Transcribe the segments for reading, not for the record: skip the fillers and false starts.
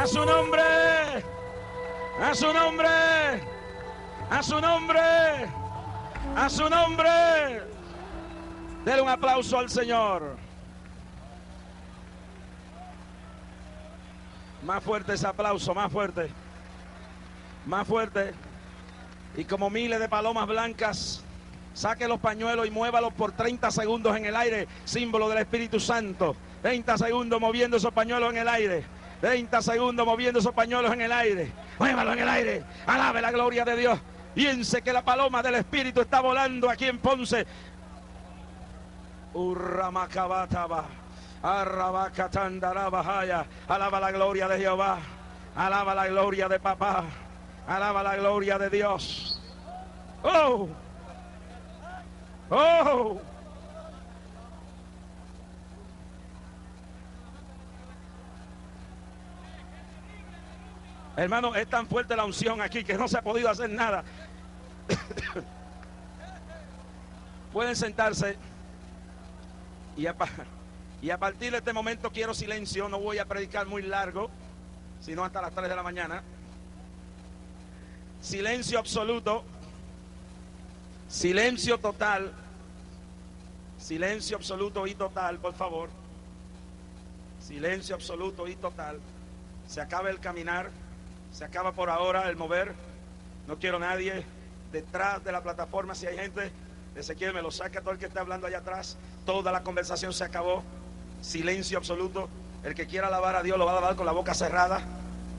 A su nombre. A su nombre. A su nombre. A su nombre. Denle un aplauso al Señor. Más fuerte ese aplauso, más fuerte. Más fuerte. Y como miles de palomas blancas, saque los pañuelos y muévalos por 30 segundos en el aire, símbolo del Espíritu Santo. 30 segundos moviendo esos pañuelos en el aire. 30 segundos moviendo esos pañuelos en el aire. Muévalo en el aire. Alabe la gloria de Dios. Piense que la paloma del Espíritu está volando aquí en Ponce. Urramacabataba. Arrabacatandarabajaya. Alaba la gloria de Jehová. Alaba la gloria de papá. Alaba la gloria de Dios. Oh. Oh. Hermano, es tan fuerte la unción aquí que no se ha podido hacer nada. Pueden sentarse. Y a partir de este momento quiero silencio. No voy a predicar muy largo, sino hasta las 3 de la mañana. Silencio absoluto. Silencio total. Silencio absoluto y total, por favor. Silencio absoluto y total. Se acaba el caminar. Se acaba por ahora el mover. No quiero nadie detrás de la plataforma. Si hay gente, Ezequiel me lo saca, todo el que esté hablando allá atrás. Toda la conversación se acabó. Silencio absoluto. El que quiera alabar a Dios lo va a alabar con la boca cerrada.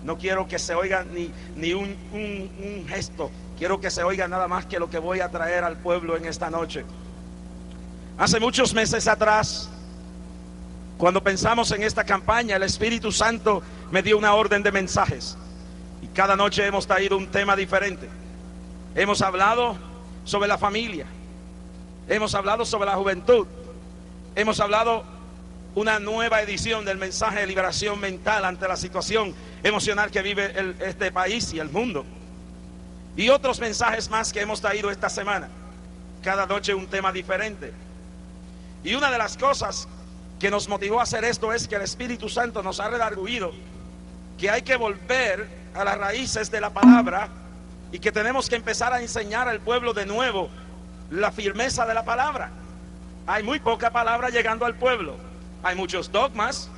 No quiero que se oiga ni un gesto. Quiero que se oiga nada más que lo que voy a traer al pueblo en esta noche. Hace muchos meses atrás, cuando pensamos en esta campaña, el Espíritu Santo me dio una orden de mensajes. Y cada noche hemos traído un tema diferente. Hemos hablado sobre la familia. Hemos hablado sobre la juventud. Hemos hablado una nueva edición del mensaje de liberación mental ante la situación emocional que vive este país y el mundo. Y otros mensajes más que hemos traído esta semana. Cada noche un tema diferente. Y una de las cosas que nos motivó a hacer esto es que el Espíritu Santo nos ha redarguido que hay que volver a las raíces de la palabra y que tenemos que empezar a enseñar al pueblo de nuevo la firmeza de la palabra. Hay muy poca palabra llegando al pueblo. Hay muchos dogmas,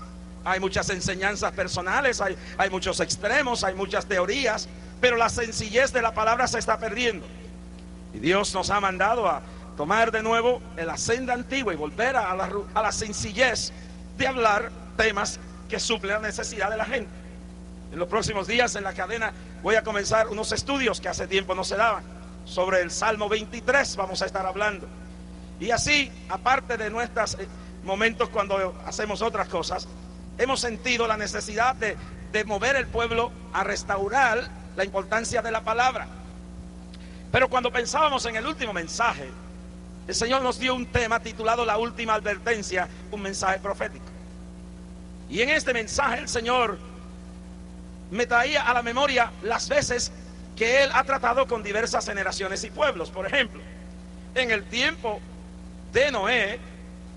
hay muchas enseñanzas personales, hay muchos extremos, hay muchas teorías, pero la sencillez de la palabra se está perdiendo. Y Dios nos ha mandado a tomar de nuevo la senda antigua y volver a la sencillez de hablar temas que suplen la necesidad de la gente. En los próximos días en la cadena voy a comenzar unos estudios que hace tiempo no se daban. Sobre el Salmo 23 vamos a estar hablando. Y así, aparte de nuestros momentos cuando hacemos otras cosas, hemos sentido la necesidad de mover el pueblo a restaurar la importancia de la palabra. Pero cuando pensábamos en el último mensaje, el Señor nos dio un tema titulado La Última Advertencia, un mensaje profético. Y en este mensaje el Señor me traía a la memoria las veces que Él ha tratado con diversas generaciones y pueblos. Por ejemplo, en el tiempo de Noé,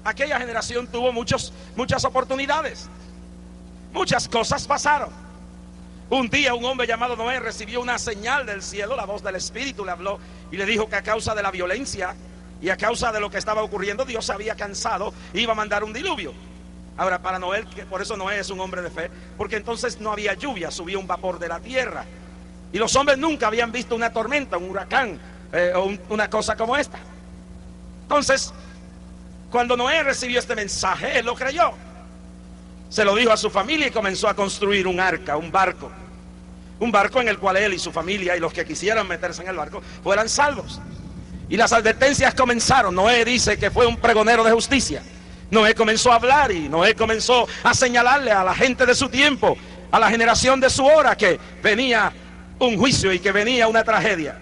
aquella generación tuvo muchas oportunidades. Muchas cosas pasaron. Un día un hombre llamado Noé recibió una señal del cielo, la voz del Espíritu le habló y le dijo que a causa de la violencia y a causa de lo que estaba ocurriendo, Dios se había cansado e iba a mandar un diluvio. Ahora, para Noé, por eso Noé es un hombre de fe, porque entonces no había lluvia, subía un vapor de la tierra. Y los hombres nunca habían visto una tormenta, un huracán o una cosa como esta. Entonces, cuando Noé recibió este mensaje, él lo creyó. Se lo dijo a su familia y comenzó a construir un arca, un barco. Un barco en el cual él y su familia y los que quisieran meterse en el barco fueran salvos. Y las advertencias comenzaron. Noé dice que fue un pregonero de justicia. Noé comenzó a hablar y Noé comenzó a señalarle a la gente de su tiempo, a la generación de su hora, que venía un juicio y que venía una tragedia.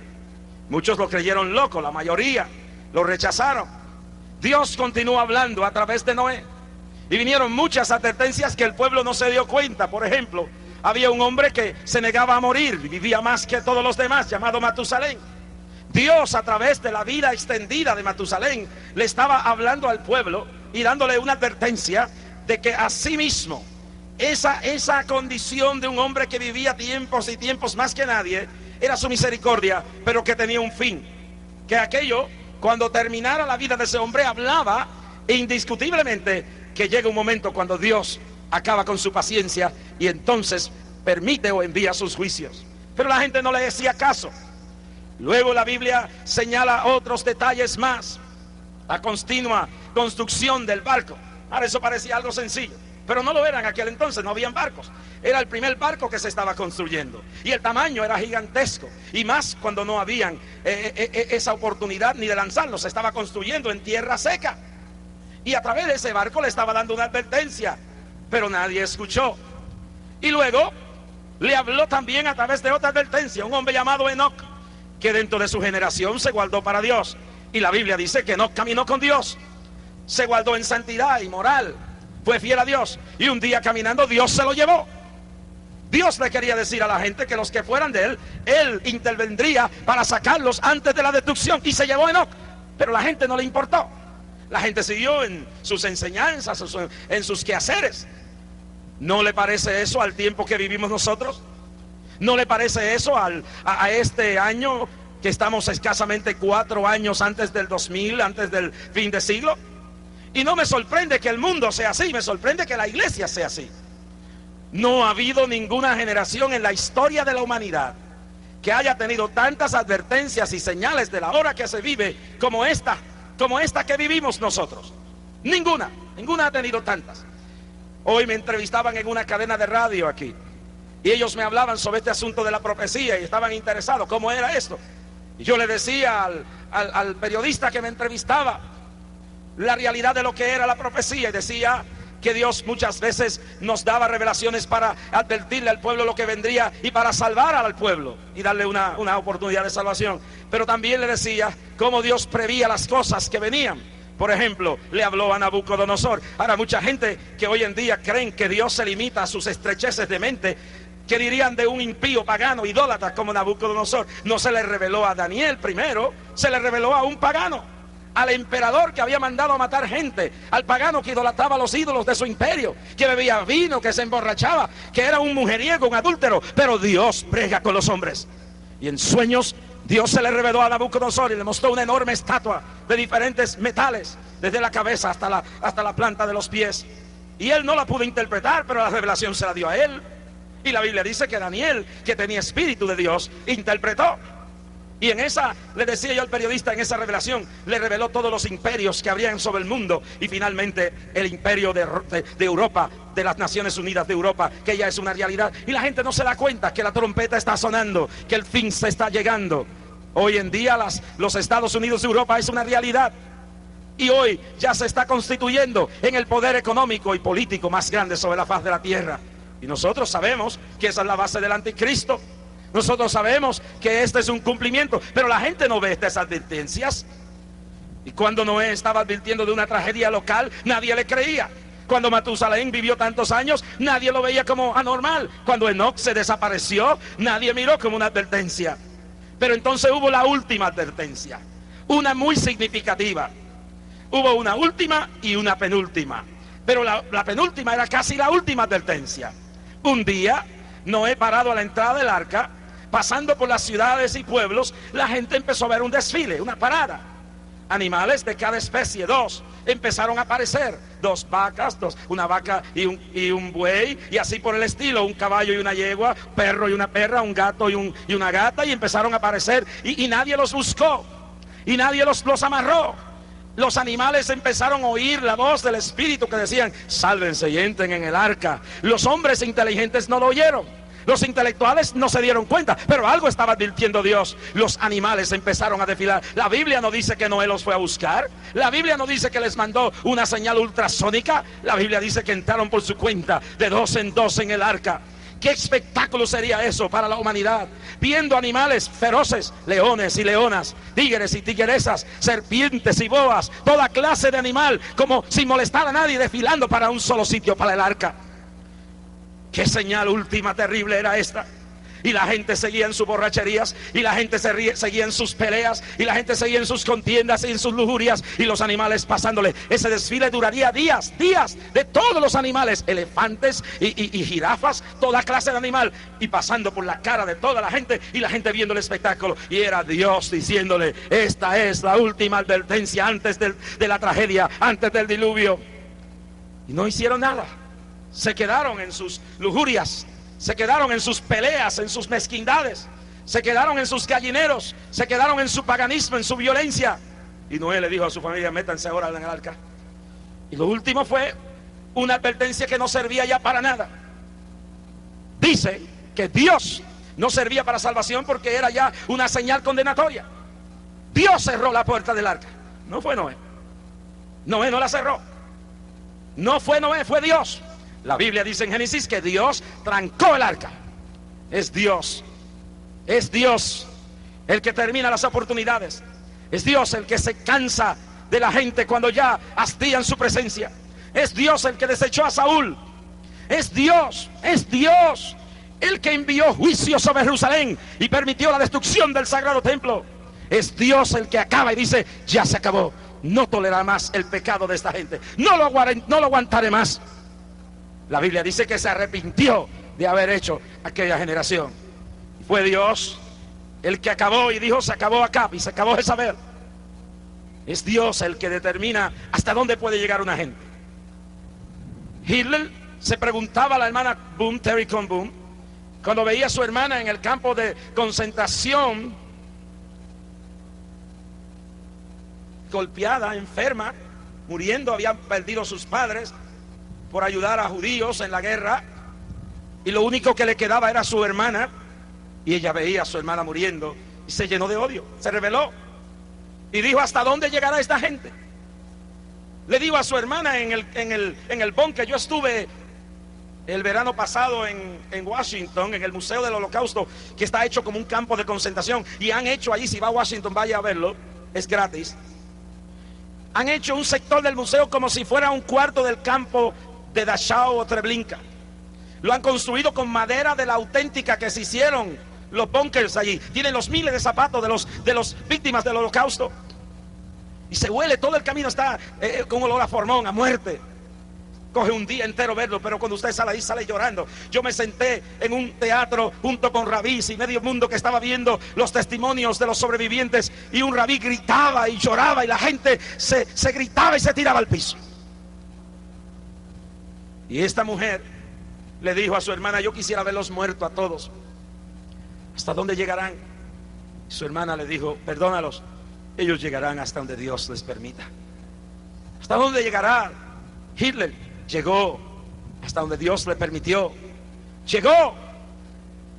Muchos lo creyeron loco, la mayoría lo rechazaron. Dios continuó hablando a través de Noé y vinieron muchas advertencias que el pueblo no se dio cuenta. Por ejemplo, había un hombre que se negaba a morir, vivía más que todos los demás, llamado Matusalén. Dios, a través de la vida extendida de Matusalén, le estaba hablando al pueblo y dándole una advertencia de que asimismo Esa condición de un hombre que vivía tiempos y tiempos más que nadie, era su misericordia, pero que tenía un fin. Que aquello, cuando terminara la vida de ese hombre, hablaba indiscutiblemente que llega un momento cuando Dios acaba con su paciencia y entonces permite o envía sus juicios. Pero la gente no le hacía caso. Luego la Biblia señala otros detalles más. La continua construcción del barco. Ahora, eso parecía algo sencillo, pero no lo era en aquel entonces, no habían barcos. Era el primer barco que se estaba construyendo y el tamaño era gigantesco, y más cuando no habían esa oportunidad ni de lanzarlo. Se estaba construyendo en tierra seca y a través de ese barco le estaba dando una advertencia, pero nadie escuchó. Y luego le habló también a través de otra advertencia un hombre llamado Enoc, que dentro de su generación se guardó para Dios, y la Biblia dice que Enoc caminó con Dios, se guardó en santidad y moral, fue fiel a Dios, y un día caminando Dios se lo llevó. Dios le quería decir a la gente que los que fueran de él intervendría para sacarlos antes de la destrucción, y se llevó a Enoc, pero la gente no le importó. La gente siguió en sus enseñanzas, en sus quehaceres. ¿No le parece eso al tiempo que vivimos nosotros? ¿No le parece eso a este año que estamos escasamente 4 años antes del 2000, antes del fin de siglo? Y no me sorprende que el mundo sea así, me sorprende que la iglesia sea así. No ha habido ninguna generación en la historia de la humanidad que haya tenido tantas advertencias y señales de la hora que se vive como esta que vivimos nosotros. Ninguna ha tenido tantas. Hoy me entrevistaban en una cadena de radio aquí, y ellos me hablaban sobre este asunto de la profecía y estaban interesados, ¿cómo era esto? Y yo le decía al periodista que me entrevistaba la realidad de lo que era la profecía, y decía que Dios muchas veces nos daba revelaciones para advertirle al pueblo lo que vendría y para salvar al pueblo y darle una oportunidad de salvación. Pero también le decía cómo Dios prevía las cosas que venían. Por ejemplo, le habló a Nabucodonosor. Ahora, mucha gente que hoy en día creen que Dios se limita a sus estrecheces de mente, que dirían de un impío pagano idólatra como Nabucodonosor. No se le reveló a Daniel primero, se le reveló a un pagano, al emperador que había mandado a matar gente, al pagano que idolatraba los ídolos de su imperio, que bebía vino, que se emborrachaba, que era un mujeriego, un adúltero. Pero Dios brega con los hombres, y en sueños Dios se le reveló a Nabucodonosor y le mostró una enorme estatua de diferentes metales, desde la cabeza hasta la planta de los pies, y él no la pudo interpretar, pero la revelación se la dio a él. Y la Biblia dice que Daniel, que tenía espíritu de Dios, interpretó. Y en esa, le decía yo al periodista, en esa revelación le reveló todos los imperios que habrían sobre el mundo, y finalmente el imperio de Europa, de las Naciones Unidas de Europa, que ya es una realidad. Y la gente no se da cuenta que la trompeta está sonando, que el fin se está llegando. Hoy en día los Estados Unidos de Europa es una realidad, y hoy ya se está constituyendo en el poder económico y político más grande sobre la faz de la tierra. Y nosotros sabemos que esa es la base del anticristo. Nosotros sabemos que este es un cumplimiento, pero la gente no ve estas advertencias. Y cuando Noé estaba advirtiendo de una tragedia local, nadie le creía. Cuando Matusalén vivió tantos años, nadie lo veía como anormal. Cuando Enoc se desapareció, nadie miró como una advertencia. Pero entonces hubo la última advertencia, una muy significativa. Hubo una última y una penúltima, pero la penúltima era casi la última advertencia. Un día, Noé, parado a la entrada del arca, pasando por las ciudades y pueblos, la gente empezó a ver un desfile, una parada. Animales de cada especie, 2, empezaron a aparecer. 2 vacas, una vaca y un buey, y así por el estilo, un caballo y una yegua, perro y una perra, un gato y una gata, y empezaron a aparecer, y nadie los buscó, y nadie los amarró. Los animales empezaron a oír la voz del Espíritu que decían: sálvense y entren en el arca. Los hombres inteligentes no lo oyeron, los intelectuales no se dieron cuenta, pero algo estaba advirtiendo Dios. Los animales empezaron a desfilar. La Biblia no dice que Noé los fue a buscar, la Biblia no dice que les mandó una señal ultrasónica, la Biblia dice que entraron por su cuenta de 2 en 2 en el arca. ¿Qué espectáculo sería eso para la humanidad? Viendo animales feroces, leones y leonas, tigres y tigresas, serpientes y boas, toda clase de animal, como sin molestar a nadie, desfilando para un solo sitio, para el arca. ¿Qué señal última terrible era esta? Y la gente seguía en sus borracherías, y la gente seguía en sus peleas, y la gente seguía en sus contiendas y en sus lujurias, y los animales pasándole. Ese desfile duraría días de todos los animales, elefantes y jirafas, toda clase de animal, y pasando por la cara de toda la gente, y la gente viendo el espectáculo. Y era Dios diciéndole: esta es la última advertencia antes de la tragedia, antes del diluvio. Y no hicieron nada, se quedaron en sus lujurias, se quedaron en sus peleas, en sus mezquindades, se quedaron en sus gallineros, se quedaron en su paganismo, en su violencia. Y Noé le dijo a su familia: métanse ahora en el arca. Y lo último fue una advertencia que no servía ya para nada. Dice que Dios no servía para salvación porque era ya una señal condenatoria. Dios cerró la puerta del arca, no fue Noé. Noé no la cerró, no fue Noé, fue Dios. La Biblia dice en Génesis que Dios trancó el arca. Es Dios el que termina las oportunidades. Es Dios el que se cansa de la gente cuando ya hastían su presencia. Es Dios el que desechó a Saúl. Es Dios el que envió juicio sobre Jerusalén y permitió la destrucción del sagrado templo. Es Dios el que acaba y dice: ya se acabó, no tolerará más el pecado de esta gente, no lo aguantaré más. La Biblia dice que se arrepintió de haber hecho aquella generación. Fue Dios el que acabó y dijo: se acabó Acab y se acabó Jezabel. Es Dios el que determina hasta dónde puede llegar una gente. Hitler se preguntaba a la hermana Boom, Terry Con Boom, cuando veía a su hermana en el campo de concentración, golpeada, enferma, muriendo, habían perdido sus padres por ayudar a judíos en la guerra, y lo único que le quedaba era su hermana, y ella veía a su hermana muriendo y se llenó de odio, se rebeló y dijo: ¿hasta dónde llegará esta gente? Le digo a su hermana en el búnker. Yo estuve el verano pasado en Washington, en el Museo del Holocausto, que está hecho como un campo de concentración, y han hecho allí, si va a Washington vaya a verlo, es gratis. Han hecho un sector del museo como si fuera un cuarto del campo de Dachau o Treblinka. Lo han construido con madera de la auténtica que se hicieron los bunkers allí. Tienen los miles de zapatos de los víctimas del Holocausto. Y se huele, todo el camino está con olor a formón, a muerte. Coge un día entero verlo, pero cuando usted sale ahí, sale llorando. Yo me senté en un teatro junto con rabís y medio mundo que estaba viendo los testimonios de los sobrevivientes, y un rabí gritaba y lloraba y la gente se gritaba y se tiraba al piso. Y esta mujer le dijo a su hermana: yo quisiera verlos muertos a todos. ¿Hasta dónde llegarán? Y su hermana le dijo: perdónalos, ellos llegarán hasta donde Dios les permita. ¿Hasta dónde llegará Hitler? Llegó hasta donde Dios le permitió. Llegó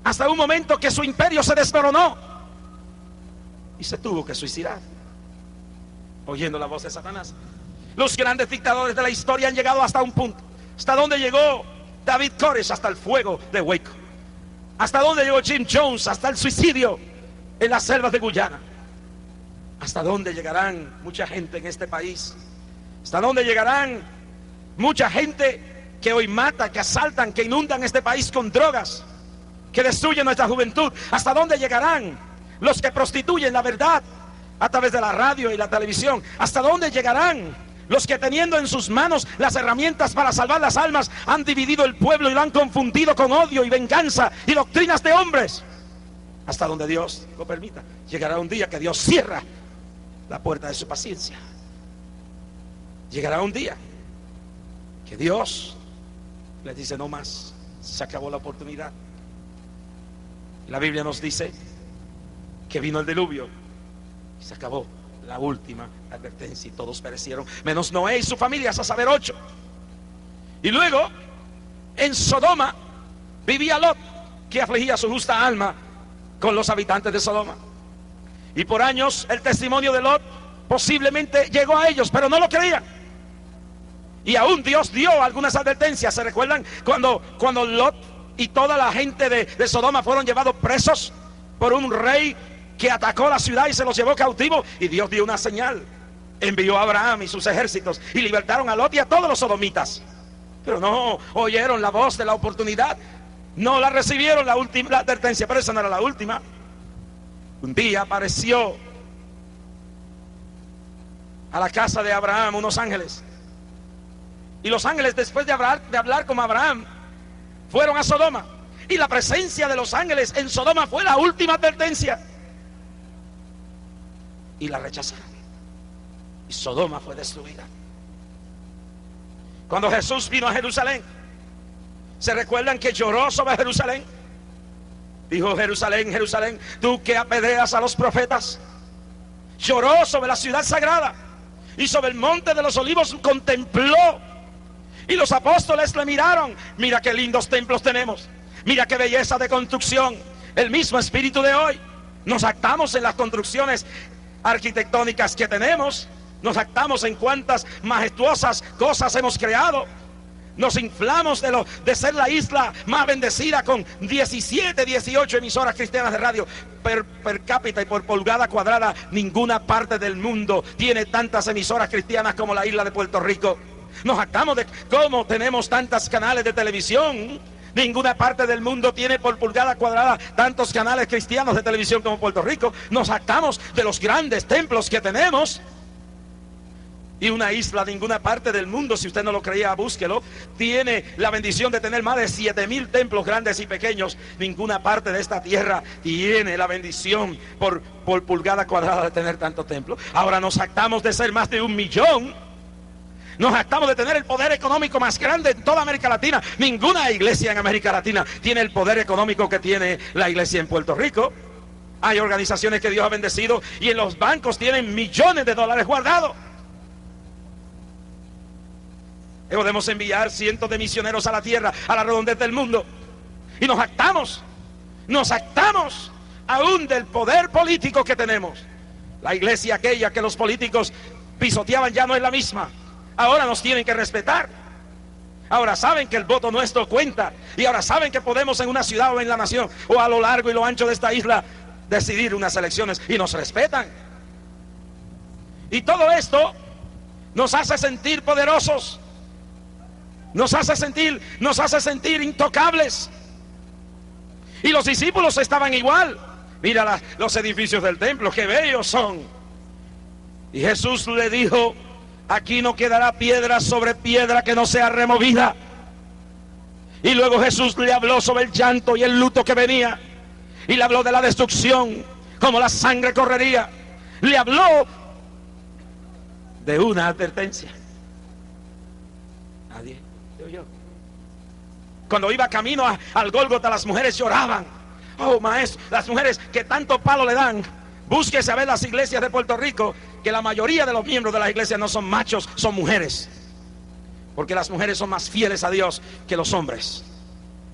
hasta un momento que su imperio se desmoronó y se tuvo que suicidar, oyendo la voz de Satanás. Los grandes dictadores de la historia han llegado hasta un punto. ¿Hasta dónde llegó David Koresh? Hasta el fuego de Waco. ¿Hasta dónde llegó Jim Jones? Hasta el suicidio en las selvas de Guyana. ¿Hasta dónde llegarán mucha gente en este país? ¿Hasta dónde llegarán mucha gente que hoy mata, que asaltan, que inundan este país con drogas, que destruyen nuestra juventud? ¿Hasta dónde llegarán los que prostituyen la verdad a través de la radio y la televisión? ¿Hasta dónde llegarán los que, teniendo en sus manos las herramientas para salvar las almas, han dividido el pueblo y lo han confundido con odio y venganza y doctrinas de hombres? Hasta donde Dios lo permita. Llegará un día que Dios cierra la puerta de su paciencia. Llegará un día que Dios les dice: no más, se acabó la oportunidad. La Biblia nos dice que vino el diluvio y se acabó la última advertencia, y todos perecieron, menos Noé y su familia, a saber 8. Y luego en Sodoma vivía Lot, que afligía su justa alma con los habitantes de Sodoma. Y por años el testimonio de Lot posiblemente llegó a ellos, pero no lo creían. Y aún Dios dio algunas advertencias. ¿Se recuerdan cuando Lot y toda la gente de Sodoma fueron llevados presos por un rey que atacó la ciudad y se los llevó cautivos? Y Dios dio una señal. Envió a Abraham y sus ejércitos y libertaron a Lot y a todos los sodomitas. Pero no oyeron la voz de la oportunidad. No la recibieron, la última advertencia, pero esa no era la última. Un día apareció a la casa de Abraham unos ángeles. Y los ángeles, después de hablar con Abraham, fueron a Sodoma. Y la presencia de los ángeles en Sodoma fue la última advertencia. Y la rechazaron. Y Sodoma fue destruida. Cuando Jesús vino a Jerusalén, ¿se recuerdan que lloró sobre Jerusalén? Dijo: Jerusalén, Jerusalén, tú que apedreas a los profetas. Lloró sobre la ciudad sagrada. Y sobre el monte de los olivos contempló. Y los apóstoles le miraron. Mira qué lindos templos tenemos. Mira qué belleza de construcción. El mismo espíritu de hoy. Nos actamos en las construcciones arquitectónicas que tenemos. Nos actamos en cuántas majestuosas cosas hemos creado. Nos inflamos de ser la isla más bendecida con 17, 18 emisoras cristianas de radio per cápita y por pulgada cuadrada. Ninguna parte del mundo tiene tantas emisoras cristianas como la isla de Puerto Rico. Nos jactamos de cómo tenemos tantos canales de televisión. Ninguna parte del mundo tiene por pulgada cuadrada tantos canales cristianos de televisión como Puerto Rico. Nos jactamos de los grandes templos que tenemos. Y una isla, ninguna parte del mundo, si usted no lo creía, búsquelo, tiene la bendición de tener más de 7,000 templos grandes y pequeños. Ninguna parte de esta tierra tiene la bendición por pulgada cuadrada de tener tantos templos. Ahora nos jactamos de ser más de 1 millón. Nos jactamos de tener el poder económico más grande en toda América Latina. Ninguna iglesia en América Latina tiene el poder económico que tiene la iglesia en Puerto Rico. Hay organizaciones que Dios ha bendecido y en los bancos tienen millones de dólares guardados. Podemos enviar cientos de misioneros a la tierra, a la redondez del mundo. Y nos jactamos aún del poder político que tenemos. La iglesia aquella que los políticos pisoteaban ya no es la misma. Ahora nos tienen que respetar. Ahora saben que el voto nuestro cuenta. Y ahora saben que podemos en una ciudad o en la nación o a lo largo y lo ancho de esta isla decidir unas elecciones y nos respetan. Y todo esto nos hace sentir poderosos. Nos hace sentir intocables. Y los discípulos estaban igual. Mira los edificios del templo, qué bellos son. Y Jesús le dijo: aquí no quedará piedra sobre piedra que no sea removida. Y luego Jesús le habló sobre el llanto y el luto que venía. Y le habló de la destrucción, como la sangre correría. Le habló de una advertencia. Nadie le oyó. Cuando iba camino al Gólgota, las mujeres lloraban. Oh, maestro, las mujeres que tanto palo le dan. Búsquese a ver las iglesias de Puerto Rico, que la mayoría de los miembros de las iglesias no son machos, son mujeres. Porque las mujeres son más fieles a Dios que los hombres.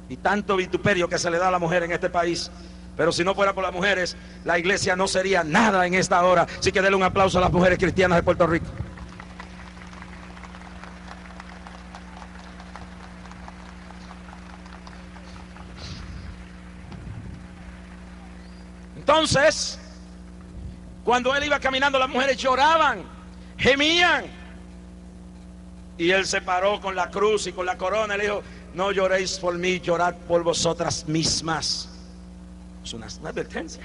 Y tanto vituperio que se le da a la mujer en este país. Pero si no fuera por las mujeres, la iglesia no sería nada en esta hora. Así que denle un aplauso a las mujeres cristianas de Puerto Rico. Entonces, cuando él iba caminando, las mujeres lloraban, gemían. Y él se paró con la cruz y con la corona y le dijo: no lloréis por mí, llorad por vosotras mismas. Es una advertencia.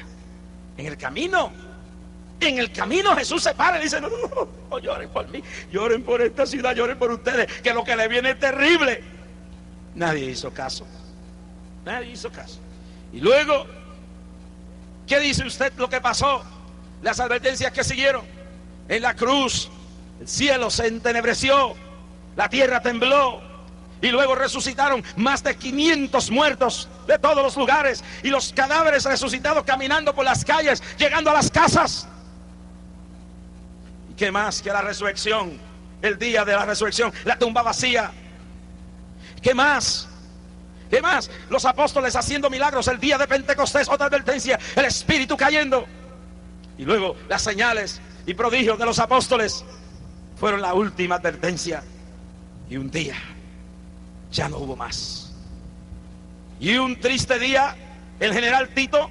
En el camino Jesús se para y dice: no lloren por mí, lloren por esta ciudad, lloren por ustedes, que lo que le viene es terrible. Nadie hizo caso. Y luego, ¿qué dice usted lo que pasó? Las advertencias que siguieron. En la cruz, el cielo se entenebreció, la tierra tembló, y luego resucitaron más de 500 muertos de todos los lugares, y los cadáveres resucitados caminando por las calles, llegando a las casas. ¿Y qué más que la resurrección? El día de la resurrección, la tumba vacía. ¿Qué más? Los apóstoles haciendo milagros el día de Pentecostés, otra advertencia, el Espíritu cayendo. Y luego las señales y prodigios de los apóstoles fueron la última advertencia. Y un día ya no hubo más. Y un triste día, el general Tito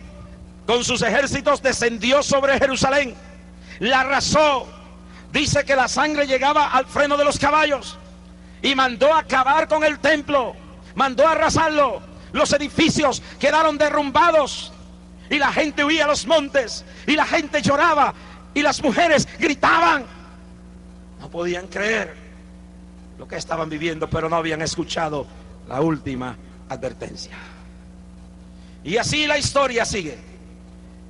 con sus ejércitos descendió sobre Jerusalén, la arrasó. Dice que la sangre llegaba al freno de los caballos y mandó acabar con el templo, mandó arrasarlo. los edificios quedaron derrumbados y la gente huía a los montes y la gente lloraba y las mujeres gritaban. No podían creer lo que estaban viviendo, pero no habían escuchado la última advertencia. Y así la historia sigue.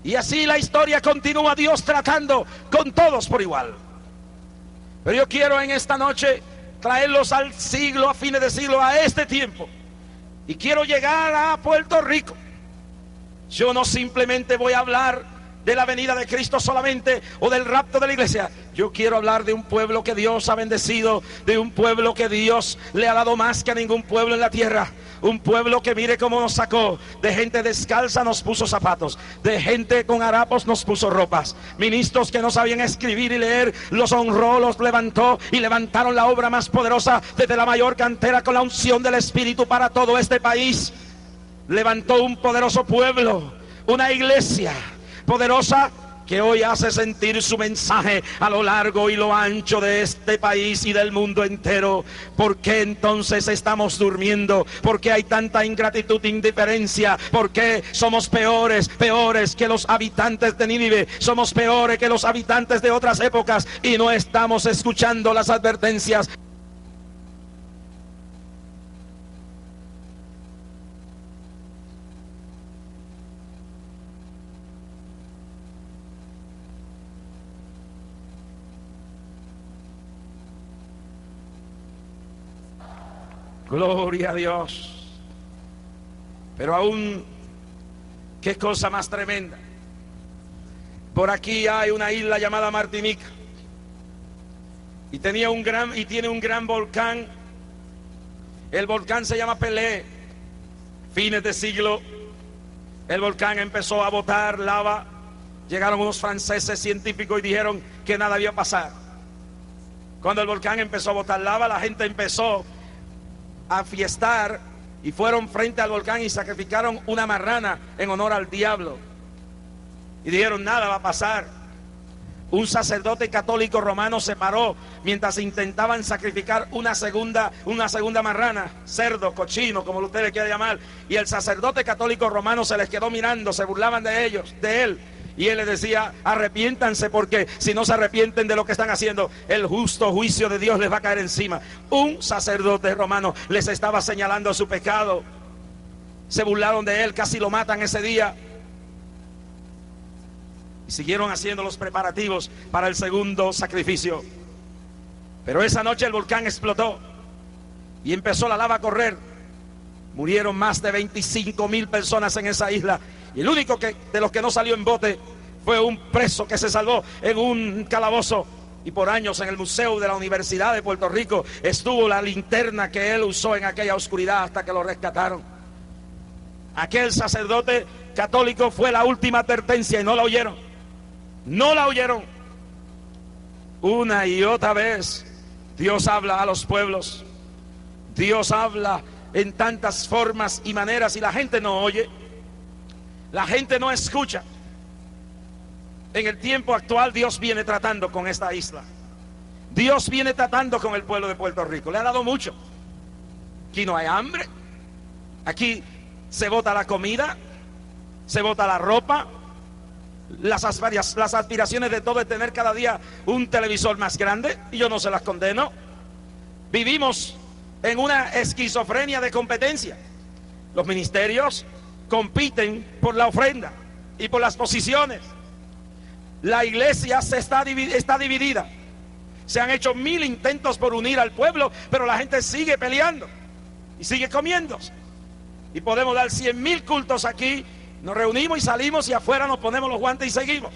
Y así la historia continúa, Dios tratando con todos por igual. Pero yo quiero en esta noche traerlos al siglo, a fines de siglo, a este tiempo. Y quiero llegar a Puerto Rico. Yo no simplemente voy a hablar de la venida de Cristo solamente, o del rapto de la iglesia. Yo quiero hablar de un pueblo que Dios ha bendecido, de un pueblo que Dios le ha dado más que a ningún pueblo en la tierra. Un pueblo que mire cómo nos sacó. De gente descalza nos puso zapatos, de gente con harapos nos puso ropas. Ministros que no sabían escribir y leer, los honró, los levantó y levantaron la obra más poderosa desde la mayor cantera, con la unción del Espíritu para todo este país. Levantó un poderoso pueblo, una iglesia poderosa que hoy hace sentir su mensaje a lo largo y lo ancho de este país y del mundo entero. ¿Por qué entonces estamos durmiendo? ¿Por qué hay tanta ingratitud e indiferencia? ¿Por qué somos peores que los habitantes de Nínive? Somos peores que los habitantes de otras épocas y no estamos escuchando las advertencias. Gloria a Dios. Pero aún, qué cosa más tremenda. Por aquí hay una isla llamada Martinica y tiene un gran volcán. El volcán se llama Pelé. Fines de siglo, el volcán empezó a botar lava. Llegaron unos franceses científicos y dijeron que nada iba a pasar. Cuando el volcán empezó a botar lava, la gente empezó a fiestar y fueron frente al volcán y sacrificaron una marrana en honor al diablo y dijeron nada va a pasar. Un sacerdote católico romano se paró mientras intentaban sacrificar una segunda marrana, cerdo, cochino, como ustedes quieran llamar, y el sacerdote católico romano se les quedó mirando, se burlaban de él. Y él les decía, arrepiéntanse, porque si no se arrepienten de lo que están haciendo, el justo juicio de Dios les va a caer encima. Un sacerdote romano les estaba señalando su pecado. Se burlaron de él, casi lo matan ese día. Y siguieron haciendo los preparativos para el segundo sacrificio. Pero esa noche el volcán explotó y empezó la lava a correr. Murieron más de 25,000 personas en esa isla. Y el único de los que no salió en bote fue un preso que se salvó en un calabozo. Y por años en el Museo de la Universidad de Puerto Rico estuvo la linterna que él usó en aquella oscuridad hasta que lo rescataron. Aquel sacerdote católico fue la última advertencia y no la oyeron. No la oyeron. Una y otra vez Dios habla a los pueblos. Dios habla en tantas formas y maneras y la gente no oye. La gente no escucha. En el tiempo actual Dios viene tratando con esta isla. Dios viene tratando con el pueblo de Puerto Rico. Le ha dado mucho. Aquí no hay hambre. Aquí se bota la comida, se bota la ropa. Las aspiraciones de todo es tener cada día un televisor más grande, y yo no se las condeno. Vivimos en una esquizofrenia de competencia. Los ministerios compiten por la ofrenda y por las posiciones. La iglesia está dividida. Se han hecho 1000 intentos por unir al pueblo, pero la gente sigue peleando y sigue comiendo. Y podemos dar 100,000 cultos aquí, nos reunimos y salimos y afuera nos ponemos los guantes y seguimos.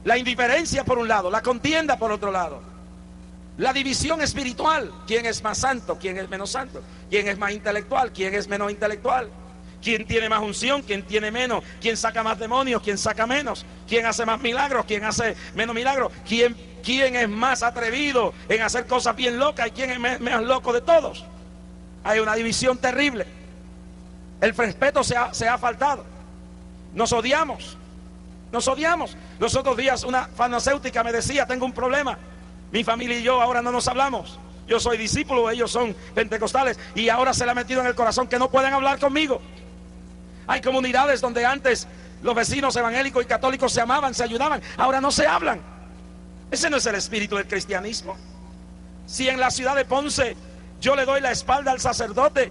La indiferencia por un lado, la contienda por otro lado, la división espiritual. ¿Quién es más santo? ¿Quién es menos santo? ¿Quién es más intelectual? ¿Quién es menos intelectual? ¿Quién tiene más unción? ¿Quién tiene menos? ¿Quién saca más demonios? ¿Quién saca menos? ¿Quién hace más milagros? ¿Quién hace menos milagros? ¿Quién es más atrevido en hacer cosas bien locas? ¿Y quién es más loco de todos? Hay una división terrible. El respeto se ha faltado. Nos odiamos. Nos odiamos. Los otros días una farmacéutica me decía, tengo un problema. Mi familia y yo ahora no nos hablamos. yo soy discípulo, ellos son pentecostales, y ahora se le ha metido en el corazón que no pueden hablar conmigo. Hay comunidades donde antes los vecinos evangélicos y católicos se amaban, se ayudaban, ahora no se hablan. Ese no es el espíritu del cristianismo. Si en la ciudad de Ponce yo le doy la espalda al sacerdote,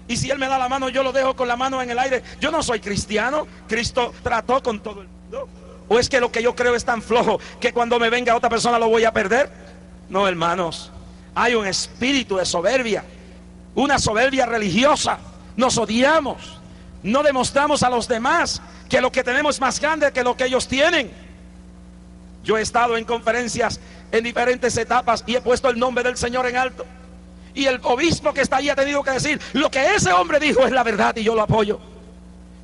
y si él me da la mano, yo lo dejo con la mano en el aire, yo no soy cristiano. Cristo trató con todo el mundo. ¿O es que lo que yo creo es tan flojo que cuando me venga otra persona lo voy a perder? No, hermanos, hay un espíritu de soberbia, una soberbia religiosa. Nos odiamos, no demostramos a los demás que lo que tenemos es más grande que lo que ellos tienen. Yo he estado en conferencias en diferentes etapas y he puesto el nombre del Señor en alto, y el obispo que está ahí ha tenido que decir: lo que ese hombre dijo es la verdad y yo lo apoyo.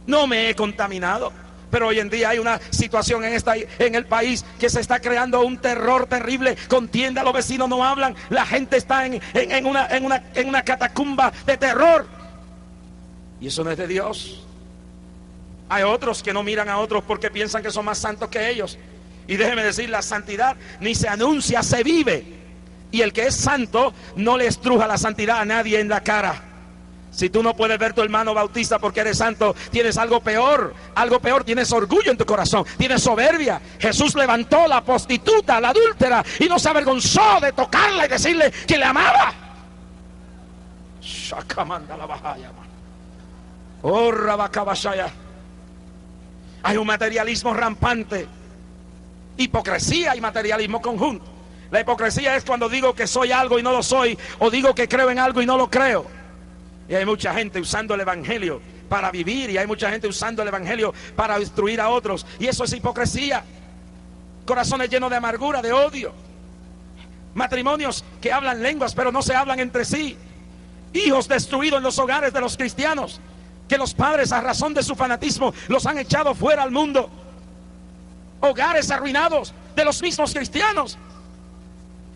No me he contaminado. Pero hoy en día hay una situación en el país que se está creando un terror terrible. Contienda, los vecinos no hablan, la gente está en una catacumba de terror, y eso no es de Dios. Hay otros que no miran a otros porque piensan que son más santos que ellos. Y déjeme decir, la santidad ni se anuncia, se vive. Y el que es santo no le estruja la santidad a nadie en la cara. Si tú no puedes ver tu hermano bautista porque eres santo, tienes algo peor, tienes orgullo en tu corazón, tienes soberbia. Jesús levantó la prostituta, la adúltera, y no se avergonzó de tocarla y decirle que le amaba. Hay un materialismo rampante, hipocresía y materialismo conjunto. La hipocresía es cuando digo que soy algo y no lo soy, o digo que creo en algo y no lo creo. Y hay mucha gente usando el evangelio para vivir, y hay mucha gente usando el evangelio para destruir a otros, y eso es hipocresía. Corazones llenos de amargura, de odio, matrimonios que hablan lenguas pero no se hablan entre sí, hijos destruidos en los hogares de los cristianos, que los padres a razón de su fanatismo los han echado fuera al mundo, hogares arruinados de los mismos cristianos.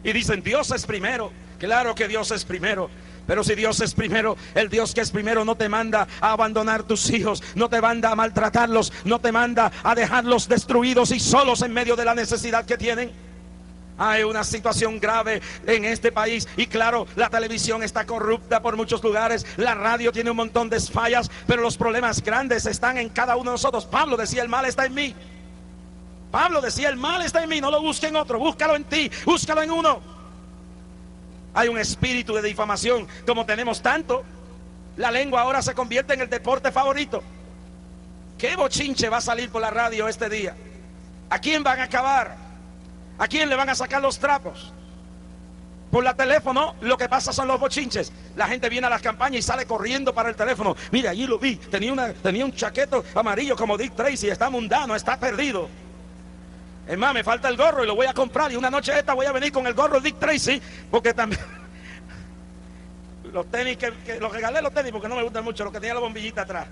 Y dicen: Dios es primero. Claro que Dios es primero, pero si Dios es primero, el Dios que es primero no te manda a abandonar tus hijos, no te manda a maltratarlos, no te manda a dejarlos destruidos y solos en medio de la necesidad que tienen. Hay una situación grave en este país, y claro, la televisión está corrupta por muchos lugares, la radio tiene un montón de fallas, pero los problemas grandes están en cada uno de nosotros. Pablo decía: el mal está en mí. Pablo decía: el mal está en mí, no lo busque en otro, búscalo en ti, búscalo en uno. Hay un espíritu de difamación, como tenemos tanto. La lengua ahora se convierte en el deporte favorito. ¿Qué bochinche va a salir por la radio este día? ¿A quién van a acabar? ¿A quién le van a sacar los trapos? Por la teléfono lo que pasa son los bochinches. La gente viene a las campañas y sale corriendo para el teléfono. Mire, allí lo vi, tenía un chaqueto amarillo como Dick Tracy, está mundano, está perdido. Es más, me falta el gorro y lo voy a comprar, y una noche esta voy a venir con el gorro de Dick Tracy, porque también los tenis que los regalé, los tenis porque no me gustan mucho, los que tenía la bombillita atrás,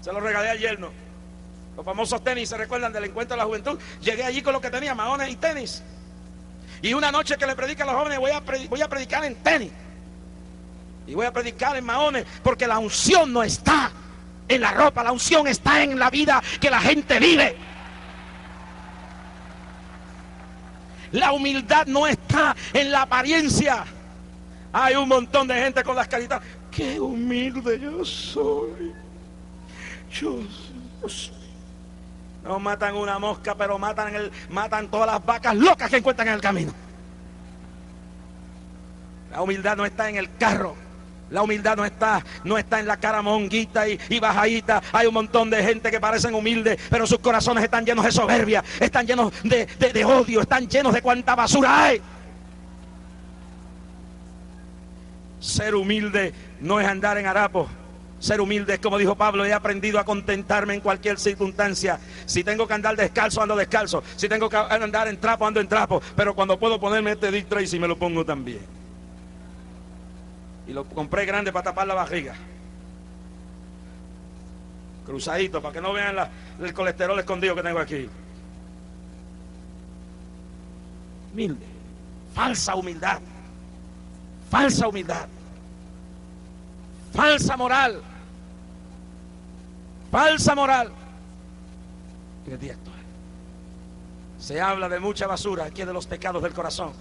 se los regalé al yerno. Los famosos tenis, ¿se recuerdan del encuentro de la juventud? Llegué allí con lo que tenía, maones y tenis. Y una noche que le predica a los jóvenes, voy a predicar en tenis, y voy a predicar en maones, porque la unción no está en la ropa, la unción está en la vida que la gente vive. La humildad no está en la apariencia. Hay un montón de gente con las caritas: qué humilde yo soy. Yo soy. No matan una mosca, pero matan todas las vacas locas que encuentran en el camino. La humildad no está en el carro. La humildad no está en la cara monguita y bajadita. Hay un montón de gente que parecen humildes, pero sus corazones están llenos de soberbia, están llenos de odio, están llenos de cuanta basura hay. Ser humilde no es andar en harapos. Ser humilde es, como dijo Pablo: he aprendido a contentarme en cualquier circunstancia. Si tengo que andar descalzo, ando descalzo. Si tengo que andar en trapo, ando en trapo. Pero cuando puedo ponerme este Dick Tracy, me lo pongo también. Y lo compré grande para tapar la barriga, cruzadito, para que no vean el colesterol escondido que tengo aquí. Humilde. Falsa humildad. Falsa humildad. Falsa moral. Falsa moral. ¿Qué día esto es? Se habla de mucha basura aquí, de los pecados del corazón.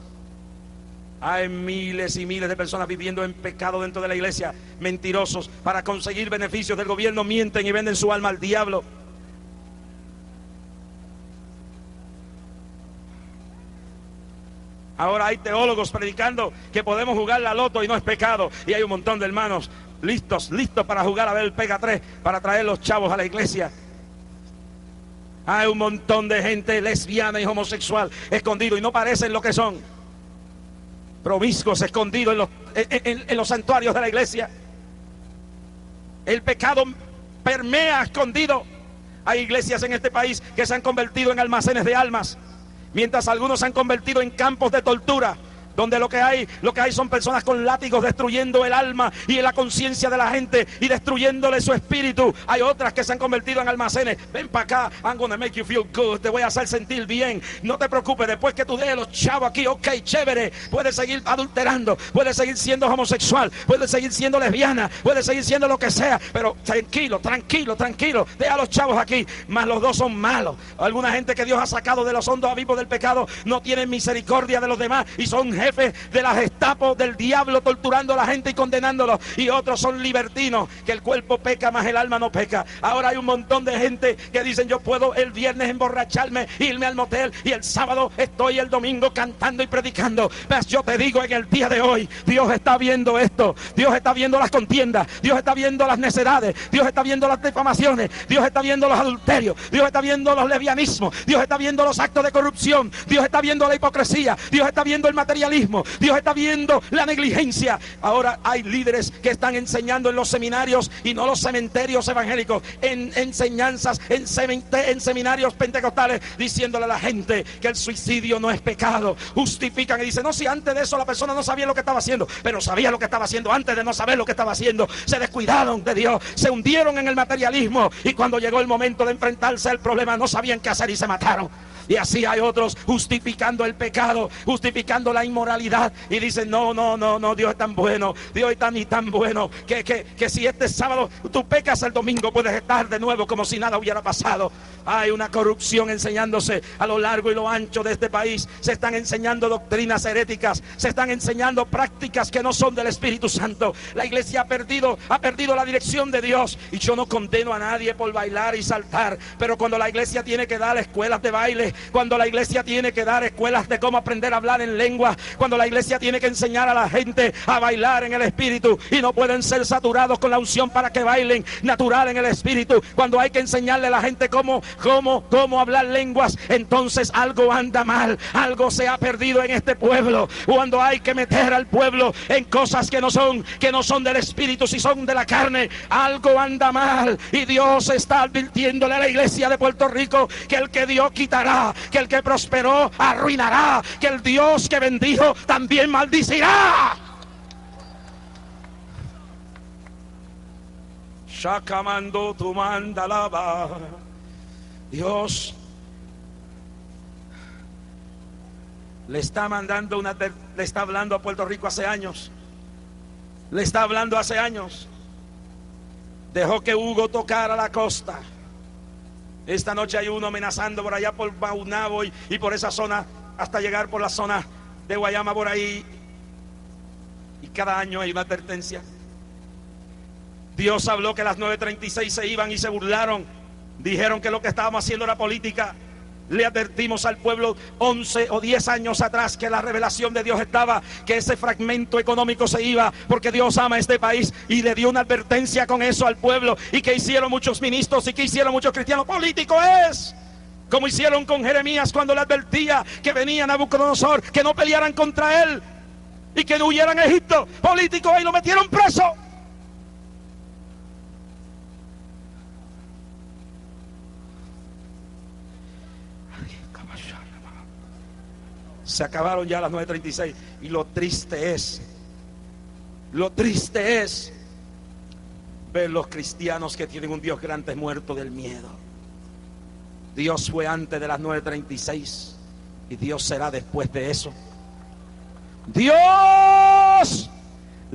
Hay miles y miles de personas viviendo en pecado dentro de la iglesia, mentirosos, para conseguir beneficios del gobierno, mienten y venden su alma al diablo. Ahora hay teólogos predicando que podemos jugar la loto y no es pecado. Y hay un montón de hermanos listos para jugar a ver el Pega 3, para traer los chavos a la iglesia. Hay un montón de gente lesbiana y homosexual escondido y no parecen lo que son. Promiscuos escondidos en los santuarios de la iglesia. El pecado permea escondido. Hay iglesias en este país que se han convertido en almacenes de almas, mientras algunos se han convertido en campos de tortura, donde lo que hay son personas con látigos destruyendo el alma y la conciencia de la gente y destruyéndole su espíritu. Hay otras que se han convertido en almacenes. Ven para acá, I'm gonna make you feel good, te voy a hacer sentir bien. No te preocupes, después que tú dejes los chavos aquí, ok, chévere, puedes seguir adulterando, puedes seguir siendo homosexual, puedes seguir siendo lesbiana, puedes seguir siendo lo que sea, pero tranquilo, deja los chavos aquí. Mas los dos son malos. Alguna gente que Dios ha sacado de los hondos abismos del pecado no tienen misericordia de los demás y son jefes de la Gestapo del diablo, torturando a la gente y condenándolos. Y otros son libertinos, que el cuerpo peca mas el alma no peca. Ahora hay un montón de gente que dicen: yo puedo el viernes emborracharme, irme al motel, y el sábado estoy el domingo cantando y predicando. Mas yo te digo, en el día de hoy Dios está viendo esto. Dios está viendo las contiendas, Dios está viendo las necedades, Dios está viendo las difamaciones, Dios está viendo los adulterios, Dios está viendo los lesbianismos, Dios está viendo los actos de corrupción, Dios está viendo la hipocresía, Dios está viendo el materialismo, Dios está viendo la negligencia. Ahora hay líderes que están enseñando en los seminarios, y no los cementerios evangélicos, en enseñanzas, en seminarios pentecostales, diciéndole a la gente que el suicidio no es pecado. Justifican y dicen: no, si antes de eso la persona no sabía lo que estaba haciendo, pero sabía lo que estaba haciendo antes de no saber lo que estaba haciendo. Se descuidaron de Dios, se hundieron en el materialismo, y cuando llegó el momento de enfrentarse al problema no sabían qué hacer y se mataron. Y así hay otros justificando el pecado, justificando la inmoralidad, y dicen: no, Dios es tan bueno, Dios es tan bueno, que si este sábado tú pecas, el domingo puedes estar de nuevo como si nada hubiera pasado. Hay una corrupción enseñándose a lo largo y lo ancho de este país. Se están enseñando doctrinas heréticas, se están enseñando prácticas que no son del Espíritu Santo. La iglesia ha perdido la dirección de Dios. Y yo no condeno a nadie por bailar y saltar, pero cuando la iglesia tiene que dar escuelas de baile, cuando la iglesia tiene que dar escuelas de cómo aprender a hablar en lengua, cuando la iglesia tiene que enseñar a la gente a bailar en el Espíritu, y no pueden ser saturados con la unción para que bailen natural en el Espíritu, cuando hay que enseñarle a la gente cómo hablar lenguas, entonces algo anda mal, algo se ha perdido en este pueblo. Cuando hay que meter al pueblo en cosas que no son del Espíritu, si son de la carne, algo anda mal. Y Dios está advirtiéndole a la iglesia de Puerto Rico que el que dio quitará, que el que prosperó arruinará, que el Dios que bendijo también maldicirá. Shakamando tu mandalaba. Dios le está hablando a Puerto Rico hace años. Le está hablando hace años. Dejó que Hugo tocara la costa. Esta noche hay uno amenazando por allá por Baunabo y por esa zona, hasta llegar por la zona de Guayama por ahí. Y cada año hay una advertencia. Dios habló que las 9:36 se iban y se burlaron. Dijeron que lo que estábamos haciendo era política. Le advertimos al pueblo 11 o 10 años atrás que la revelación de Dios estaba, que ese fragmento económico se iba, porque Dios ama este país, y le dio una advertencia con eso al pueblo. Y que hicieron muchos ministros y que hicieron muchos cristianos: político es. Como hicieron con Jeremías cuando le advertía que venía Nabucodonosor, que no pelearan contra él y que no huyeran a Egipto. Político es, y lo metieron preso. Se acabaron ya las 9:36. Y lo triste es ver los cristianos que tienen un Dios grande muerto del miedo. Dios fue antes de las 9:36 y Dios será después de eso. Dios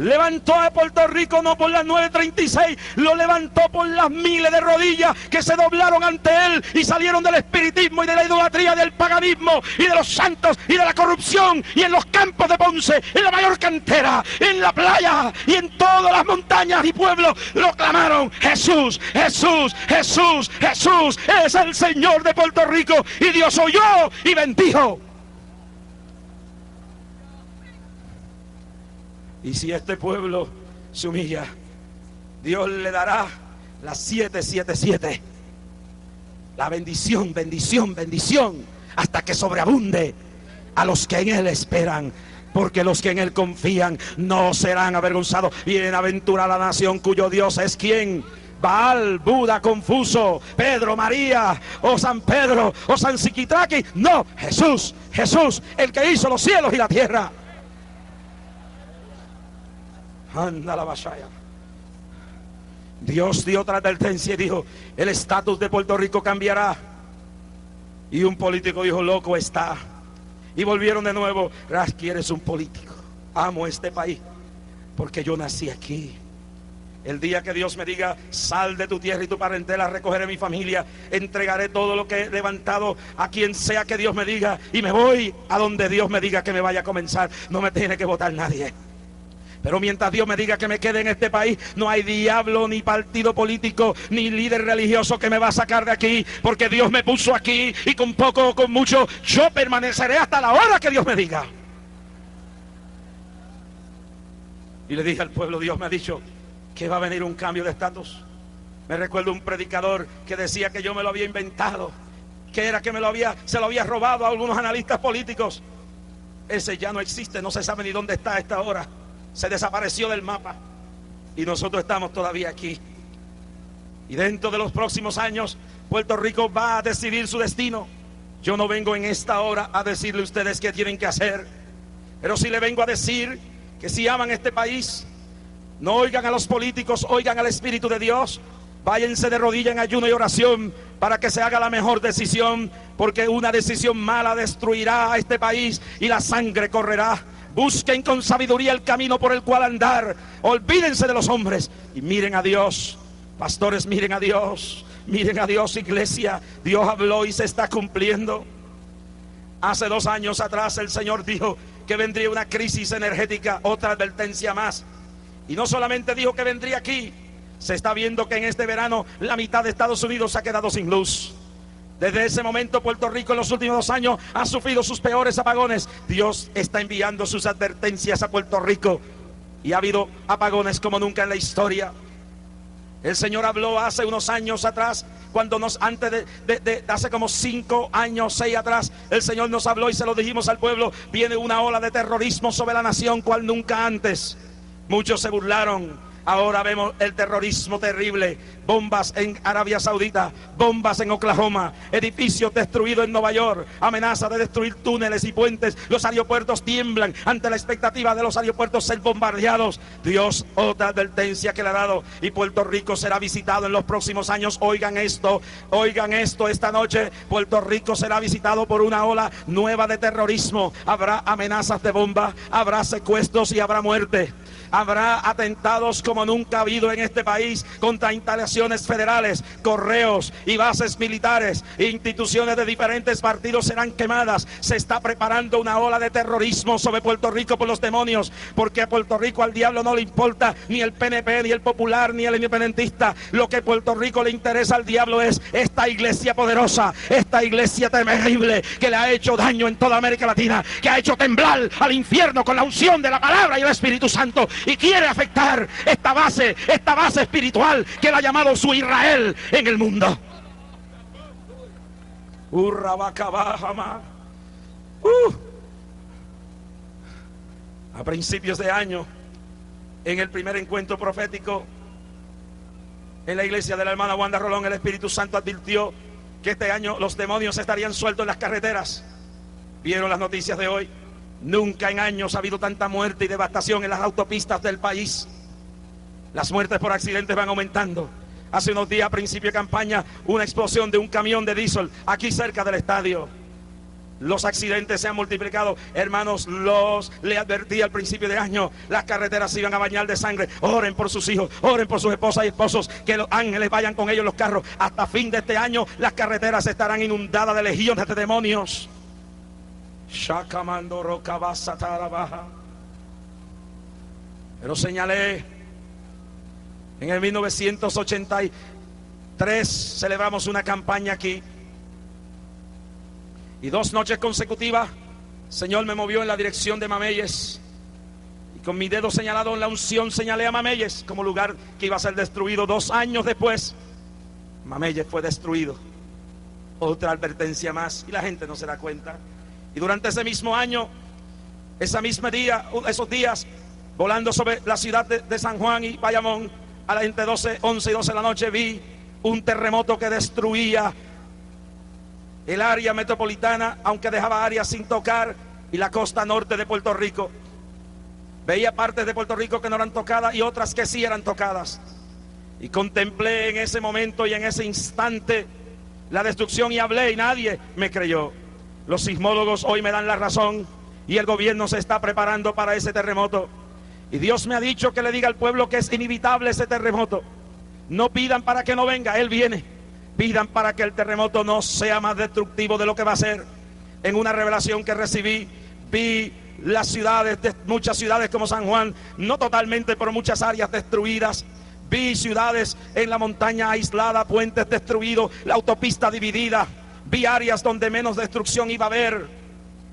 levantó a Puerto Rico no por las 9:36, lo levantó por las miles de rodillas que se doblaron ante él y salieron del espiritismo y de la idolatría, del paganismo y de los santos y de la corrupción, y en los campos de Ponce, en la mayor cantera, en la playa y en todas las montañas y pueblos lo clamaron: Jesús, Jesús, Jesús, Jesús es el Señor de Puerto Rico. Y Dios oyó y bendijo. Y si este pueblo se humilla, Dios le dará las 777. La bendición, bendición, bendición, hasta que sobreabunde a los que en Él esperan. Porque los que en Él confían no serán avergonzados. Bienaventurada la nación cuyo Dios es ¿quién? Baal, Buda, Confuso, Pedro, María, o San Pedro, o San Ziquitraqui. No, Jesús, Jesús, el que hizo los cielos y la tierra. Anda la vasalla. Dios dio otra advertencia y dijo: el estatus de Puerto Rico cambiará. Y un político dijo: loco está. Y volvieron de nuevo: Rasky, eres un político. Amo este país porque yo nací aquí. El día que Dios me diga: sal de tu tierra y tu parentela, recogeré mi familia, entregaré todo lo que he levantado a quien sea que Dios me diga, y me voy a donde Dios me diga que me vaya a comenzar. No me tiene que votar nadie. Pero mientras Dios me diga que me quede en este país, no hay diablo, ni partido político, ni líder religioso que me va a sacar de aquí, porque Dios me puso aquí, y con poco o con mucho yo permaneceré hasta la hora que Dios me diga. Y le dije al pueblo: Dios me ha dicho que va a venir un cambio de estatus. Me recuerdo un predicador que decía que yo me lo había inventado, que era que se lo había robado a algunos analistas políticos. Ese ya no existe, no se sabe ni dónde está a esta hora. Se desapareció del mapa y nosotros estamos todavía aquí. Y dentro de los próximos años Puerto Rico va a decidir su destino. Yo no vengo en esta hora a decirle a ustedes qué tienen que hacer, pero sí le vengo a decir que si aman este país, no oigan a los políticos, oigan al Espíritu de Dios. Váyanse de rodillas en ayuno y oración para que se haga la mejor decisión, porque una decisión mala destruirá a este país y la sangre correrá. Busquen con sabiduría el camino por el cual andar. Olvídense de los hombres y miren a Dios. Pastores, miren a Dios. Miren a Dios, iglesia. Dios habló y se está cumpliendo. Hace 2 años atrás el Señor dijo que vendría una crisis energética, otra advertencia más. Y no solamente dijo que vendría aquí, se está viendo que en este verano la mitad de Estados Unidos se ha quedado sin luz. Desde ese momento Puerto Rico en los últimos 2 años ha sufrido sus peores apagones. Dios está enviando sus advertencias a Puerto Rico y ha habido apagones como nunca en la historia. El Señor habló hace unos años atrás, hace como 5 años, 6 atrás, el Señor nos habló y se lo dijimos al pueblo: viene una ola de terrorismo sobre la nación cual nunca antes. Muchos se burlaron. Ahora vemos el terrorismo terrible. Bombas en Arabia Saudita, bombas en Oklahoma, edificios destruidos en Nueva York, amenaza de destruir túneles y puentes. Los aeropuertos tiemblan ante la expectativa de los aeropuertos ser bombardeados. Dios, otra advertencia que le ha dado, y Puerto Rico será visitado en los próximos años. Oigan esto esta noche. Puerto Rico será visitado por una ola nueva de terrorismo. Habrá amenazas de bomba, habrá secuestros y habrá muerte. Habrá atentados como nunca ha habido en este país contra instalaciones federales, correos y bases militares. Instituciones de diferentes partidos serán quemadas. Se está preparando una ola de terrorismo sobre Puerto Rico por los demonios, porque a Puerto Rico al diablo no le importa ni el PNP, ni el Popular, ni el independentista. Lo que a Puerto Rico le interesa al diablo es esta iglesia poderosa, esta iglesia terrible que le ha hecho daño en toda América Latina, que ha hecho temblar al infierno con la unción de la palabra y el Espíritu Santo. Y quiere afectar esta base espiritual que él ha llamado su Israel en el mundo. A principios de año, en el primer encuentro profético en la iglesia de la hermana Wanda Rolón, el Espíritu Santo advirtió que este año los demonios estarían sueltos en las carreteras. ¿Vieron las noticias de hoy? Nunca en años ha habido tanta muerte y devastación en las autopistas del país. Las muertes por accidentes van aumentando. Hace unos días, a principio de campaña, una explosión de un camión de diésel aquí cerca del estadio. Los accidentes se han multiplicado. Hermanos, le advertí al principio de año, las carreteras se iban a bañar de sangre. Oren por sus hijos, oren por sus esposas y esposos, que los ángeles vayan con ellos en los carros. Hasta fin de este año las carreteras estarán inundadas de legiones de demonios. Pero señalé, en el 1983 celebramos una campaña aquí. Y 2 noches consecutivas, el Señor me movió en la dirección de Mameyes. Y con mi dedo señalado en la unción señalé a Mameyes como lugar que iba a ser destruido. 2 años después, Mameyes fue destruido. Otra advertencia más, y la gente no se da cuenta. Y durante ese mismo año, esos días, volando sobre la ciudad de San Juan y Bayamón, a las entre 11 y 12 de la noche, vi un terremoto que destruía el área metropolitana, aunque dejaba áreas sin tocar, y la costa norte de Puerto Rico. Veía partes de Puerto Rico que no eran tocadas y otras que sí eran tocadas. Y contemplé en ese momento y en ese instante la destrucción y hablé y nadie me creyó. Los sismólogos hoy me dan la razón y el gobierno se está preparando para ese terremoto. Y Dios me ha dicho que le diga al pueblo que es inevitable ese terremoto. No pidan para que no venga, Él viene. Pidan para que el terremoto no sea más destructivo de lo que va a ser. En una revelación que recibí, vi las ciudades, muchas ciudades como San Juan, no totalmente, pero muchas áreas destruidas. Vi ciudades en la montaña aislada, puentes destruidos, la autopista dividida. Vi áreas donde menos destrucción iba a haber.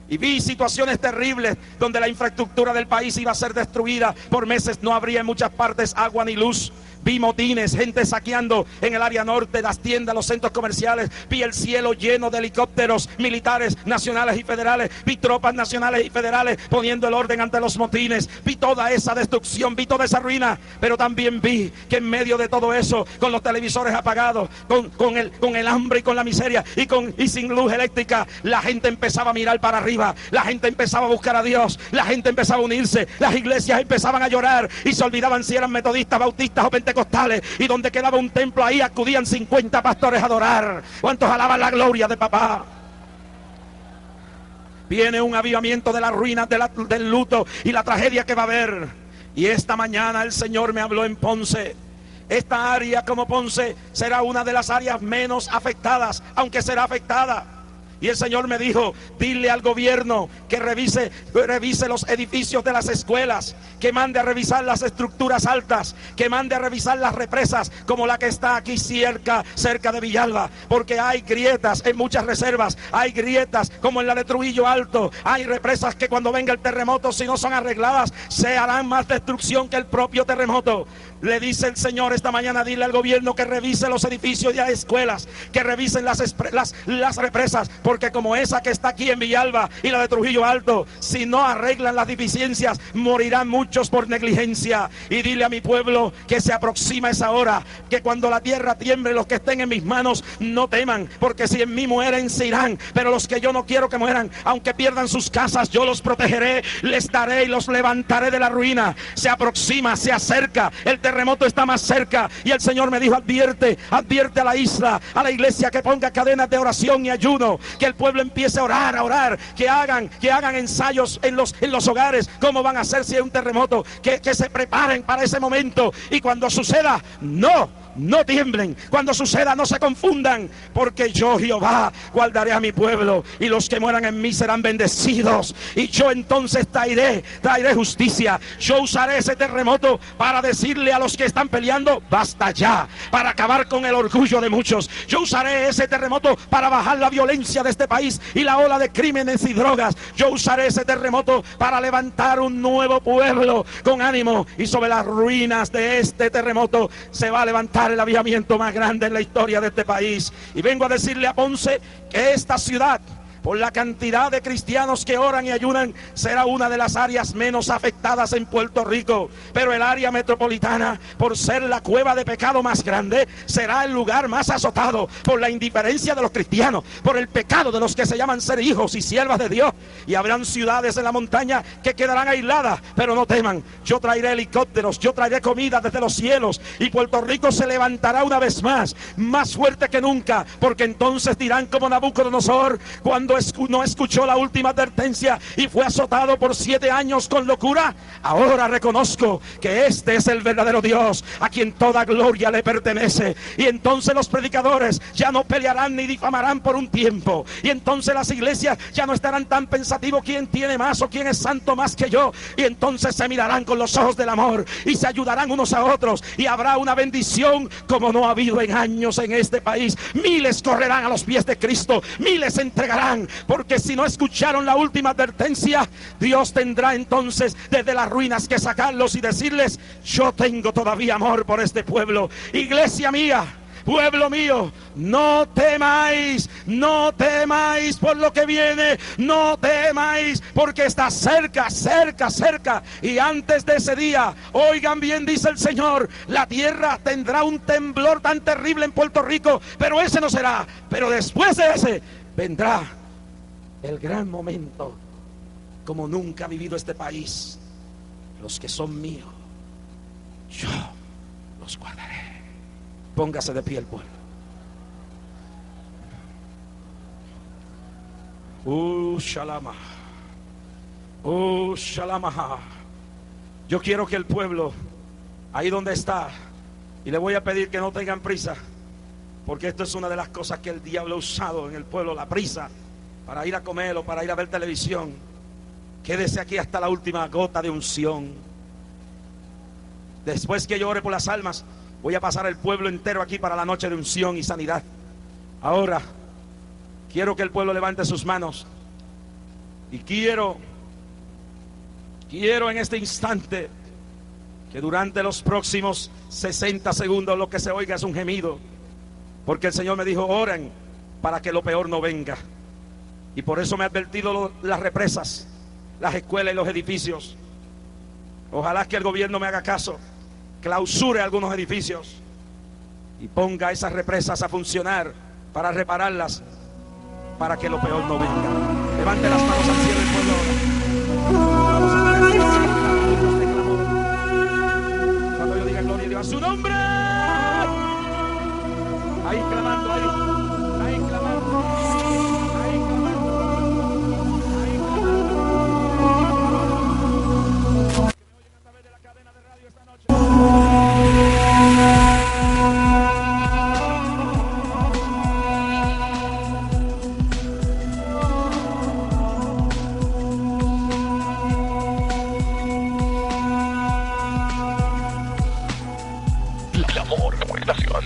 Y vi situaciones terribles donde la infraestructura del país iba a ser destruida. Por meses no habría en muchas partes agua ni luz. Vi motines, gente saqueando en el área norte, las tiendas, los centros comerciales. Vi el cielo lleno de helicópteros militares nacionales y federales. Vi tropas nacionales y federales poniendo el orden ante los motines. Vi toda esa destrucción, vi toda esa ruina. Pero también vi que en medio de todo eso, con los televisores apagados, con el hambre y con la miseria y sin luz eléctrica, la gente empezaba a mirar para arriba. La gente empezaba a buscar a Dios. La gente empezaba a unirse. Las iglesias empezaban a llorar y se olvidaban si eran metodistas, bautistas o pentecostales. Y donde quedaba un templo, ahí acudían 50 pastores a adorar. ¿Cuántos alaban la gloria de papá? Viene un avivamiento de las ruinas, del luto y la tragedia que va a haber. Y esta mañana el Señor me habló en Ponce. Esta área como Ponce será una de las áreas menos afectadas, aunque será afectada. Y el Señor me dijo, dile al gobierno que revise los edificios de las escuelas, que mande a revisar las estructuras altas, que mande a revisar las represas como la que está aquí cerca de Villalba, porque hay grietas en muchas reservas, hay grietas como en la de Trujillo Alto, hay represas que cuando venga el terremoto, si no son arregladas, se harán más destrucción que el propio terremoto. Le dice el Señor esta mañana, dile al gobierno que revise los edificios de las escuelas, que revisen las represas, porque como esa que está aquí en Villalba y la de Trujillo Alto, si no arreglan las deficiencias, morirán muchos por negligencia. Y dile a mi pueblo que se aproxima esa hora, que cuando la tierra tiemble, los que estén en mis manos no teman, porque si en mí mueren se irán, pero los que yo no quiero que mueran, aunque pierdan sus casas, yo los protegeré, les daré y los levantaré de la ruina. Se aproxima, se acerca, el terremoto está más cerca. Y el Señor me dijo, advierte a la isla, a la iglesia, que ponga cadenas de oración y ayuno, que el pueblo empiece a orar, que hagan ensayos en los hogares, cómo van a hacer si hay un terremoto, que se preparen para ese momento, y cuando suceda, no tiemblen, cuando suceda no se confundan, porque yo Jehová guardaré a mi pueblo, y los que mueran en mí serán bendecidos, y yo entonces traeré justicia. Yo usaré ese terremoto para decirle a los que están peleando, basta ya, para acabar con el orgullo de muchos. Yo usaré ese terremoto para bajar la violencia de este país y la ola de crímenes y drogas. Yo usaré ese terremoto para levantar un nuevo pueblo con ánimo, y sobre las ruinas de este terremoto se va a levantar el avivamiento más grande en la historia de este país. Y vengo a decirle a Ponce que esta ciudad, por la cantidad de cristianos que oran y ayunan, será una de las áreas menos afectadas en Puerto Rico. Pero el área metropolitana, por ser la cueva de pecado más grande, será el lugar más azotado por la indiferencia de los cristianos, por el pecado de los que se llaman ser hijos y siervas de Dios. Y habrán ciudades en la montaña que quedarán aisladas, pero no teman, yo traeré helicópteros, yo traeré comida desde los cielos, y Puerto Rico se levantará una vez más fuerte que nunca, porque entonces dirán como Nabucodonosor, cuando cuando no escuchó la última advertencia y fue azotado por 7 años con locura. Ahora reconozco que este es el verdadero Dios, a quien toda gloria le pertenece. Y entonces los predicadores ya no pelearán ni difamarán por un tiempo. Y entonces las iglesias ya no estarán tan pensativos quién tiene más o quién es santo más que yo. Y entonces se mirarán con los ojos del amor y se ayudarán unos a otros, y habrá una bendición como no ha habido en años en este país. Miles correrán a los pies de Cristo, miles se entregarán, porque si no escucharon la última advertencia, Dios tendrá entonces desde las ruinas que sacarlos y decirles: yo tengo todavía amor por este pueblo. Iglesia mía, pueblo mío, no temáis, no temáis por lo que viene, no temáis, porque está cerca, cerca, cerca. Y antes de ese día, oigan bien, dice el Señor, la tierra tendrá un temblor tan terrible en Puerto Rico, pero ese no será. Pero después de ese vendrá el gran momento como nunca ha vivido este país. Los que son míos, yo los guardaré. Póngase de pie el pueblo. Shalama. Shalama. Yo quiero que el pueblo, ahí donde está, y le voy a pedir que no tengan prisa, porque esto es una de las cosas que el diablo ha usado en el pueblo, la prisa, para ir a comer o para ir a ver televisión. Quédese aquí hasta la última gota de unción. Después que yo ore por las almas, voy a pasar el pueblo entero aquí para la noche de unción y sanidad. Ahora quiero que el pueblo levante sus manos. Y quiero en este instante que durante los próximos 60 segundos lo que se oiga es un gemido. Porque el Señor me dijo: oren para que lo peor no venga. Y por eso me ha advertido las represas, las escuelas y los edificios. Ojalá que el gobierno me haga caso, clausure algunos edificios y ponga esas represas a funcionar para repararlas, para que lo peor no venga. Levante las manos al cielo, el pueblo. Vamos a tener que decir cuando yo diga gloria a Dios a su nombre. Ahí clamando, ahí clamando, ahí clamando, ahí clamando. Que me oyen a través de la cadena de radio esta noche. El amor, la estación.